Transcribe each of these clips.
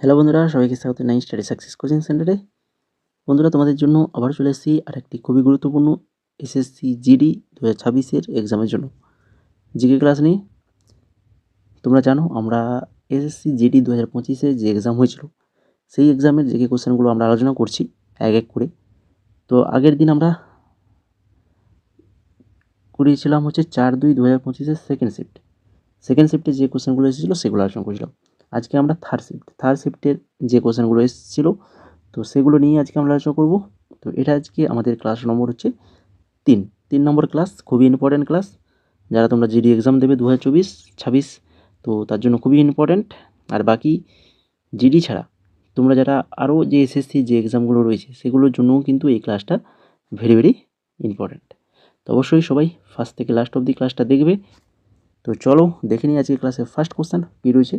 Hello বন্ধুরা, সবাইকে স্বাগত জানাই স্টাডি সাকসেস কোচিং সেন্টারে। বন্ধুরা, তোমাদের জন্য আবার চলে এসেছি আর একটি খুবই গুরুত্বপূর্ণ এসএসসি জিডি 2026-এর এক্সামের জন্য জিকে ক্লাস নিয়ে। তোমরা জানো আমরা এসএসসি জিডি 2025-এ যে এক্সাম হয়েছিল সেই এক্সামের জিকে কোশ্চেনগুলো আমরা আলোচনা করছি এক এক করে। তো আগের দিন আমরা করিয়েছিলাম হচ্ছে 4/2/2025-এর সেকেন্ড শিফটে যে কোশ্চেনগুলো এসেছিলো সেগুলো আলোচনা করেছিলাম। আজকে আমরা থার্ড শিফটের যে কোশ্চেনগুলো এসেছিলো তো সেগুলো নিয়ে আজকে আমরা আলোচনা করব। তো এটা আজকে আমাদের ক্লাস নম্বর হচ্ছে 3 নম্বর ক্লাস, খুবই ইম্পর্ট্যান্ট ক্লাস। যারা তোমরা জিডি এক্সাম দেবে 2024-26 তো তার জন্য খুবই ইম্পর্ট্যান্ট। আর বাকি জিডি ছাড়া তোমরা যারা আরও যে এসএসসি যে এক্সামগুলো রয়েছে সেগুলোর জন্যও কিন্তু এই ক্লাসটা ভেরি ভেরি ইম্পর্ট্যান্ট। তো অবশ্যই সবাই ফার্স্ট থেকে লাস্ট অবধি ক্লাসটা দেখবে। তো চলো দেখে নিই আজকে ক্লাসের ফার্স্ট কোশ্চেন কী রয়েছে।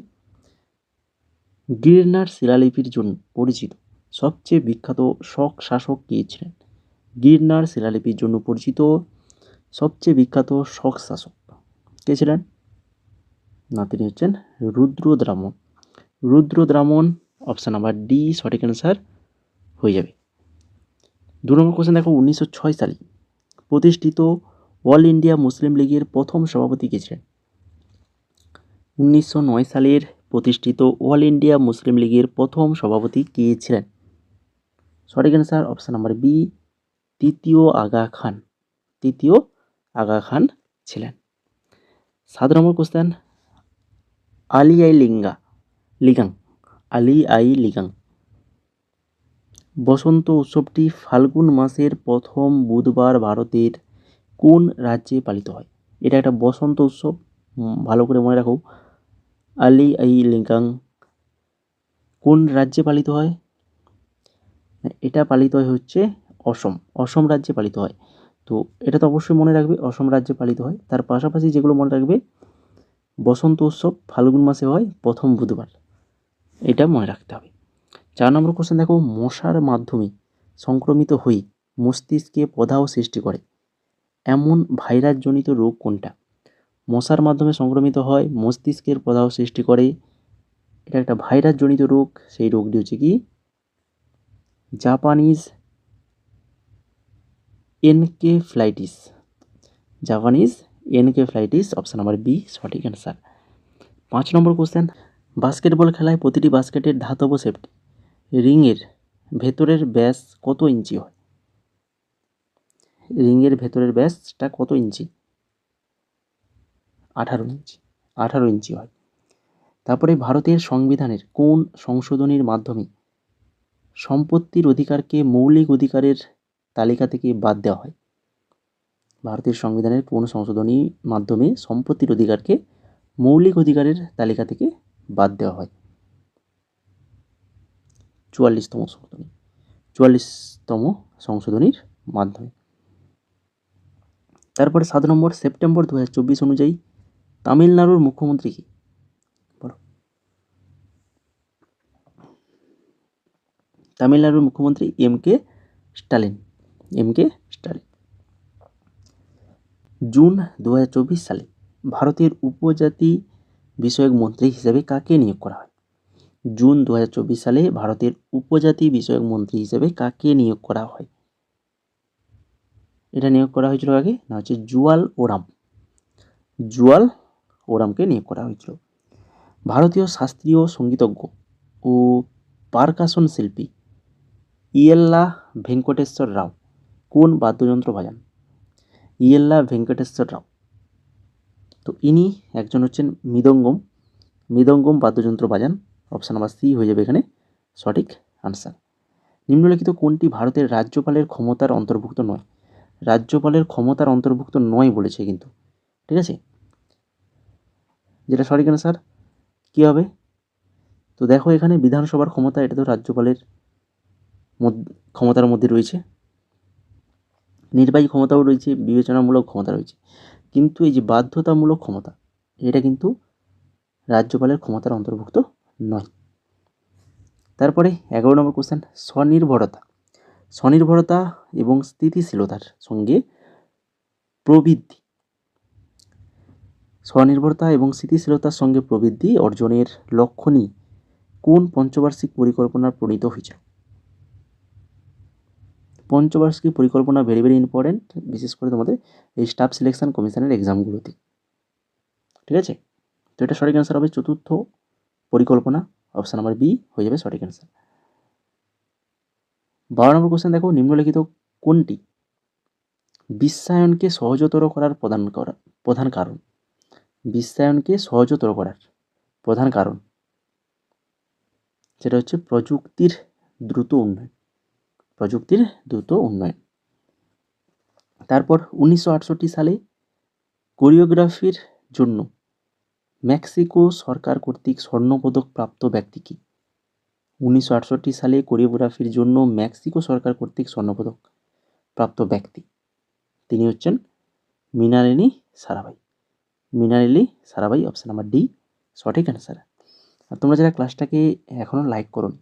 গিরনার শিলালিপির জন্য পরিচিত সবচেয়ে বিখ্যাত শক শাসক কে ছিলেন? গিরনার শিলালিপির জন্য পরিচিত সবচেয়ে বিখ্যাত শক শাসক কে ছিলেন? না, তিনি হচ্ছেন রুদ্রদ্রামন। রুদ্রদ্রামন অপশান নাম্বার ডি সঠিক অ্যান্সার হয়ে যাবে। 2 নম্বর কোশ্চেন দেখো, 1906 সালে প্রতিষ্ঠিত অল ইন্ডিয়া মুসলিম লীগের প্রথম সভাপতি কে ছিলেন? 1909 সালের প্রতিষ্ঠিত অল ইন্ডিয়া মুসলিম লীগের প্রথম সভাপতি কে ছিলেন? সঠিক অ্যান্সার অপশান নাম্বার বি তৃতীয় আগা খান ছিলেন। 7 নম্বর কোশ্চেন, আলি আই লিগাং বসন্ত উৎসবটি ফাল্গুন মাসের প্রথম বুধবার ভারতের কোন রাজ্যে পালিত হয়? এটা একটা বসন্ত উৎসব, ভালো করে মনে রাখো। আলি আই লিগাং কোন রাজ্যে পালিত হয়? এটা পালিত হয় হচ্ছে অসম রাজ্যে পালিত হয়। তো এটা তো অবশ্যই মনে রাখবে, অসম রাজ্যে পালিত হয়। তার পাশাপাশি যেগুলো মনে রাখবে, বসন্ত উৎসব ফাল্গুন মাসে হয় প্রথম বুধবার, এটা মনে রাখতে হবে। 4 নম্বর কোশ্চেন দেখো, মশার মাধ্যমে সংক্রমিত হয়ে মস্তিষ্কে প্রদাহ সৃষ্টি করে এমন ভাইরাসজনিত রোগ কোনটা? মশার মাধ্যমে সংক্রমিত হয়, মস্তিষ্কের প্রদাহ সৃষ্টি করে, এটা একটা ভাইরাসজনিত রোগ। সেই রোগটি হচ্ছে কি? Japanese encephalitis option number B সঠিক অ্যান্সার। 5 নম্বর কোশ্চেন, বাস্কেটবল খেলায় প্রতিটি বাস্কেটের ধাতব সেফটি রিংয়ের ভেতরের ব্যাস কত ইঞ্চি হয়? রিংয়ের ভেতরের ব্যাসটা কত ইঞ্চি? 18 ইঞ্চি হয়। তারপরে ভারতের সংবিধানের কোন সংশোধনীর মাধ্যমে সম্পত্তির অধিকারকে মৌলিক অধিকারের তালিকা থেকে বাদ দেওয়া হয়? ভারতের সংবিধানের কোন সংশোধনীর মাধ্যমে সম্পত্তির অধিকারকে মৌলিক অধিকারের তালিকা থেকে বাদ দেওয়া হয়? 44তম সংশোধনীর মাধ্যমে। তারপরে 7 নম্বর, সেপ্টেম্বর 2024 অনুযায়ী তামিলনাড়ুর মুখ্যমন্ত্রী কি? বলো। তামিলনাড়ুর মুখ্যমন্ত্রী এম.কে. স্টালিন। জুন 2024 সালে ভারতের উপজাতি বিষয়ক মন্ত্রী হিসেবে কাকে নিয়োগ করা হয়? জুন 2024 সালে ভারতের উপজাতি বিষয়ক মন্ত্রী হিসেবে কাকে নিয়োগ করা হয়? এটা নিয়োগ করা হয়েছিল আগে, না হচ্ছে জুয়াল ওরামকে নিয়োগ করা হয়েছিল। ভারতীয় শাস্ত্রীয় সঙ্গীতজ্ঞ ও পারকাশন শিল্পী ইয়েল্লা ভেঙ্কটেশ্বর রাও কোন বাদ্যযন্ত্র বাজান? ইয়েল্লা ভেঙ্কটেশ্বর রাও, তো ইনি একজন হচ্ছেন মৃদঙ্গম বাদ্যযন্ত্র বাজান। অপশান নাম্বার সি হয়ে যাবে এখানে সঠিক আনসার। নিম্নলিখিত কোনটি ভারতের রাজ্যপালের ক্ষমতার অন্তর্ভুক্ত নয়? রাজ্যপালের ক্ষমতার অন্তর্ভুক্ত নয় বলেছে কিন্তু, ঠিক আছে, যেটা সঠিক আনসার কী হবে? তো দেখো এখানে বিধানসভার ক্ষমতা, এটা তো রাজ্যপালের ক্ষমতার মধ্যে রয়েছে, নির্বাহী ক্ষমতাও রয়েছে, বিবেচনামূলক ক্ষমতা রয়েছে, কিন্তু এই যে বাধ্যতামূলক ক্ষমতা এটা কিন্তু রাজ্যপালের ক্ষমতার অন্তর্ভুক্ত নয়। তারপরে 11 নম্বর কোশ্চেন, স্বনির্ভরতা এবং স্থিতিশীলতার সঙ্গে প্রবৃদ্ধি অর্জনের লক্ষ্য নিয়ে কোন পঞ্চবার্ষিক পরিকল্পনা প্রণীত হয়েছিল? পঞ্চবার্ষিক পরিকল্পনা ভেরি ভেরি ইম্পর্টেন্ট, বিশেষ করে তোমাদের এই স্টাফ সিলেকশন কমিশনের এক্সামগুলোতে। ঠিক আছে, তো এটা সঠিক অ্যান্সার হবে চতুর্থ পরিকল্পনা, অপশান নাম্বার বি হয়ে যাবে সঠিক অ্যান্সার। 12 নম্বর কোশ্চেন দেখো, নিম্নলিখিত কোনটি বিশ্বায়নকে সহজতর করার প্রধান কারণ? বিশ্বায়নকে সহজতর করার প্রধান কারণ সেটা হচ্ছে প্রযুক্তির দ্রুত উন্নয়ন। প্রযুক্তির দ্রুত উন্নয়ন। তারপর 1968 সালে কোরিওগ্রাফির জন্য মেক্সিকো সরকার কর্তৃক স্বর্ণপদক প্রাপ্ত ব্যক্তি কি? 1968 সালে কোরিওগ্রাফির জন্য মেক্সিকো সরকার কর্তৃক স্বর্ণপদক প্রাপ্ত ব্যক্তি তিনি হচ্ছেন Mrinalini Sarabhai. Mrinalini Sarabhai, option number D সঠিক অ্যান্সার। আর তোমরা যারা ক্লাসটাকে এখনও লাইক করোনি,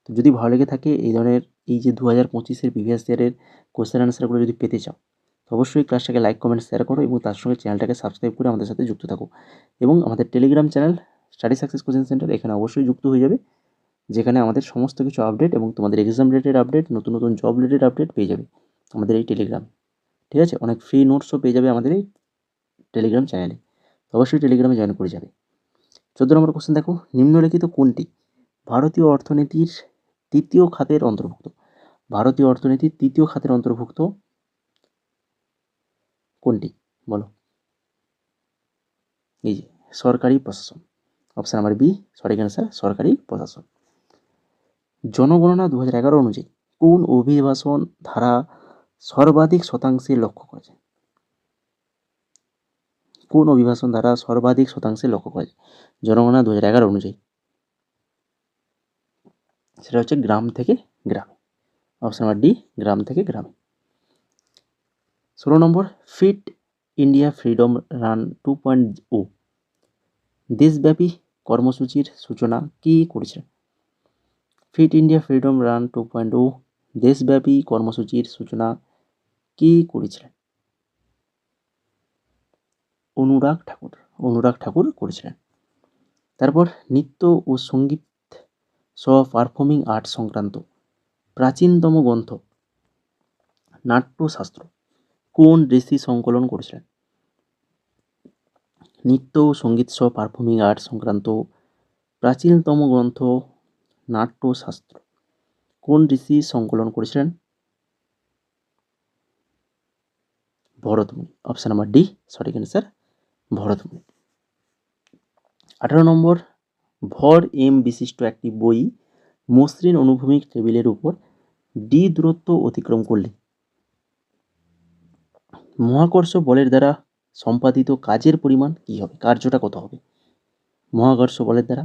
তো যদি ভালো লেগে থাকে এই ধরনের এই যে 2025-এর প্রিভিয়াস ইয়ারের কোশ্চেন অ্যান্সারগুলো যদি পেতে চাও, তো অবশ্যই ক্লাসটাকে লাইক কমেন্ট শেয়ার করো এবং তার সঙ্গে চ্যানেলটাকে সাবস্ক্রাইব করে আমাদের সাথে যুক্ত থাকো। এবং আমাদের Telegram channel study success coaching centre, এখানে অবশ্যই যুক্ত হয়ে যাবে, যেখানে আমাদের সমস্ত কিছু আপডেট এবং তোমাদের এক্সাম রিলেটেড আপডেট, নতুন নতুন জব রিলেটেড আপডেট পেয়ে যাবে আমাদের এই টেলিগ্রামে। ঠিক আছে, অনেক ফ্রি নোটসও পেয়ে যাবে আমাদের এই টেলিগ্রাম চ্যানেলে, তো অবশ্যই টেলিগ্রামে জয়েন করে যাবে। 14 নম্বর কোশ্চেন দেখো, নিম্নলিখিত কোনটি ভারতীয় অর্থনীতির তৃতীয় খাতের অন্তর্ভুক্ত? ভারতীয় অর্থনীতির তৃতীয় খাতের অন্তর্ভুক্ত কোনটি বলো? এই যে সরকারি প্রশাসন, অপশান নাম্বার বি সঠিক অ্যান্সার, সরকারি প্রশাসন। জনগণনা 2011 অনুযায়ী কোন অভিবাসন ধারা সর্বাধিক শতাংশে লক্ষ্য করেছে? কোন অভিবাসন ধারা সর্বাধিক শতাংশে লক্ষ্য করেছে জনগণনা 2011 অনুযায়ী? সেটা হচ্ছে গ্রাম থেকে গ্রামে, অপশান নাম্বার ডি গ্রাম থেকে গ্রামে। 16 নম্বর, ফিট ইন্ডিয়া ফ্রিডম রান 2.0 দেশব্যাপী কর্মসূচির সূচনা কি করেছে? ফিট ইন্ডিয়া ফ্রিডম রান 2.0 দেশব্যাপী কর্মসূচির সূচনা কি করেছিলেন? অনুরাগ ঠাকুর করেছিলেন। তারপর নৃত্য ও সঙ্গীত সহ পারফর্মিং আর্ট সংক্রান্ত প্রাচীনতম গ্রন্থ নাট্যশাস্ত্র কোন ঋষি সংকলন করেছিলেন? নৃত্য ও সঙ্গীত সহ পারফর্মিং আর্ট সংক্রান্ত প্রাচীনতম গ্রন্থ নাট্যশাস্ত্র কোন ঋষি সংকলন করেছিলেন? ভরতমুনি, অপশান নাম্বার ডি সঠিক অ্যান্সার, ভরতমুনি। 18 নম্বর, ভর এম বিশিষ্ট একটি বই মসৃণ অনুভূমিক টেবিলের উপর ডি দূরত্ব অতিক্রম করলে মহাকর্ষ বলের দ্বারা সম্পাদিত কাজের পরিমাণ কি হবে? কার্যটা কত হবে? মহাকর্ষ বলের দ্বারা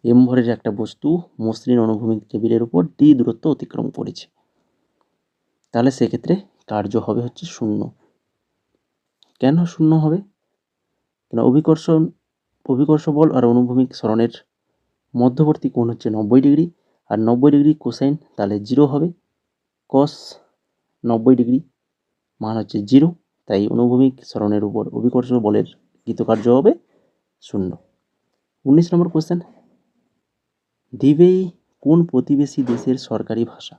এম ভরের একটা বস্তু মসৃণ অনুভূমিক টেবিলের উপর ডি দূরত্ব অতিক্রম করেছে, তাহলে সেক্ষেত্রে কার্য হবে হচ্ছে 0। কেন 0 হবে? কেন অভিকর্ষ বল আর অনুভূমিক সরণের মধ্যবর্তী কোণ হচ্ছে 90 ডিগ্রি, আর 90 ডিগ্রি কোসাইন তাহলে 0 হবে, কস 90 ডিগ্রি মান হচ্ছে 0, তাই অনুভূমিক সরণের উপর অভিকর্ষ বলের কৃতকার্য হবে 0। 19 নম্বর কোশ্চেন, দিবেই কোন প্রতিবেশী দেশের সরকারি ভাষা?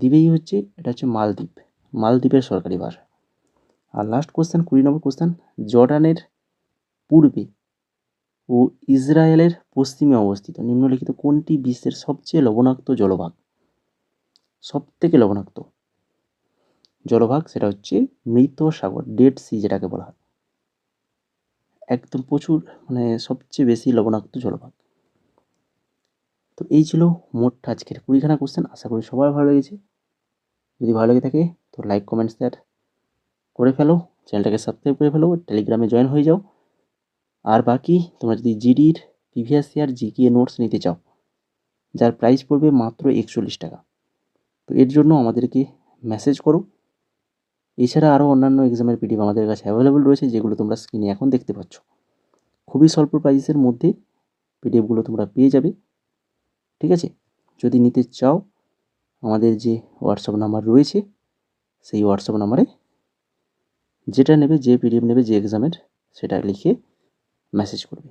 দিবেই হচ্ছে এটা হচ্ছে মালদ্বীপের সরকারি ভাষা। আর লাস্ট কোশ্চেন 20 নম্বর কোশ্চেন, জর্ডানের পূর্বে ও ইসরায়েলের পশ্চিমে অবস্থিত নিম্নলিখিত কোনটি বিশ্বের সবচেয়ে লবণাক্ত জলভাগ? সবথেকে লবণাক্ত জলভাগ সেটা হচ্ছে মৃত সাগর, ডেড সি যেটাকে বলা হয়, একদম প্রচুর মানে সবচেয়ে বেশি লবণাক্ত জলভাগ। তো এই ছিল মোট আজকের 20খানা কোশ্চেন। আশা করি সবার ভালো লেগেছে। যদি ভালো লেগে থাকে তো লাইক কমেন্ট শেয়ার করে ফেলো, চ্যানেলটাকে সাবস্ক্রাইব করে ফেলো, টেলিগ্রামে জয়েন হয়ে যাও। আর বাকি তোমরা যদি জিডির প্রিভিয়াস ইয়ার জিকে নোটস নিতে চাও, যার প্রাইস পড়বে মাত্র 41 টাকা, তো এর জন্য আমাদেরকে মেসেজ করো। এছাড়া আরও অন্যান্য এক্সামের পিডিএফ আমাদের কাছে অ্যাভেলেবল রয়েছে, যেগুলো তোমরা স্ক্রিনে এখন দেখতে পাচ্ছ। খুবই স্বল্প প্রাইসের মধ্যে পিডিএফগুলো তোমরা পেয়ে যাবে। ঠিক আছে, যদি নিতে চাও আমাদের যে হোয়াটসঅ্যাপ নাম্বার রয়েছে সেই হোয়াটসঅ্যাপ নাম্বারে যেটা নেবে, যে পিডিএফ নেবে, যে এক্সামের, সেটা লিখে মেসেজ করবে।